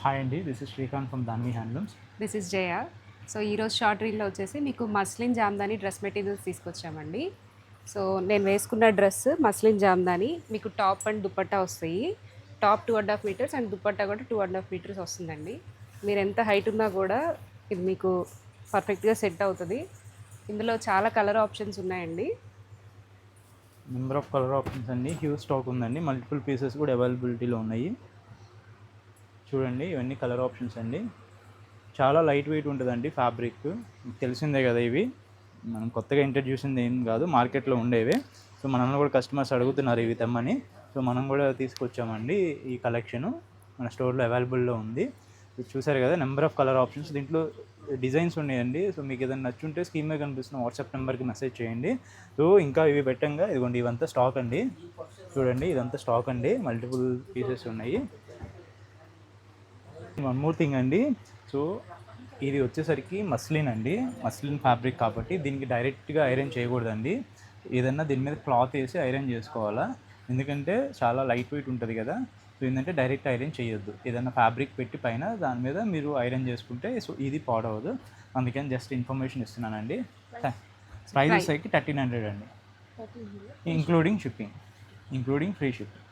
Hi అండి, this is Srikanth from Danvi handlooms. This is Jaya. So ఈరోజు short రీల్లో వచ్చేసి మీకు మస్లిన్ జామ్దాని డ్రెస్ మెటీరియల్స్ తీసుకొచ్చామండి. సో నేను వేసుకున్న డ్రెస్ మస్లిన్ జామ్దాని, మీకు టాప్ అండ్ దుపట్టా వస్తాయి. టాప్ 2.5 మీటర్స్ అండ్ దుపట్టా కూడా 2.5 మీటర్స్ వస్తుందండి. మీరు ఎంత హైట్ ఉన్నా కూడా ఇది మీకు పర్ఫెక్ట్గా సెట్ అవుతుంది. ఇందులో చాలా కలర్ ఆప్షన్స్ ఉన్నాయండి. నెంబర్ ఆఫ్ కలర్ ఆప్షన్స్ అండి, హ్యూజ్ స్టాక్ ఉందండి. మల్టిపుల్ పీసెస్ కూడా అవైలబిలిటీలో ఉన్నాయి. చూడండి, ఇవన్నీ కలర్ ఆప్షన్స్ అండి. చాలా లైట్ వెయిట్ ఉంటుందండి ఫ్యాబ్రిక్. తెలిసిందే కదా, ఇవి మనం కొత్తగా ఇంట్రడ్యూస్ ఏం కాదు, మార్కెట్లో ఉండేవి. సో మనల్ని కూడా కస్టమర్స్ అడుగుతున్నారు ఇవి తెమ్మని. సో మనం కూడా తీసుకొచ్చామండి. ఈ కలెక్షను మన స్టోర్లో అవైలబుల్లో ఉంది. చూసారు కదా, నెంబర్ ఆఫ్ కలర్ ఆప్షన్స్. దీంట్లో డిజైన్స్ ఉన్నాయండి. సో మీకు ఏదైనా నచ్చుంటే స్క్రీన్ మీద కనిపిస్తున్న వాట్సాప్ నెంబర్కి మెసేజ్ చేయండి. సో ఇంకా ఇవి పెట్టంగా ఇదిగోండి, ఇవంతా స్టాక్ అండి. చూడండి, ఇదంతా స్టాక్ అండి, మల్టిపుల్ పీసెస్ ఉన్నాయి. వన్ మోర్ థింగ్ అండి. సో ఇది వచ్చేసరికి మస్లిన్ అండి, మస్లిన్ ఫ్యాబ్రిక్ కాబట్టి దీనికి డైరెక్ట్గా ఐరన్ చేయకూడదండి. ఏదన్నా దీని మీద క్లాత్ వేసి ఐరన్ చేసుకోవాలా, ఎందుకంటే చాలా లైట్ వెయిట్ ఉంటుంది కదా. సో ఏంటంటే డైరెక్ట్ ఐరన్ చేయొద్దు. ఏదైనా ఫ్యాబ్రిక్ పెట్టి పైన దాని మీద మీరు ఐరన్ చేసుకుంటే సో ఇది పాడవదు. అందుకని జస్ట్ ఇన్ఫర్మేషన్ ఇస్తున్నానండి. ప్రైజెస్ అయితే 1300 అండి, including shipping, including free shipping.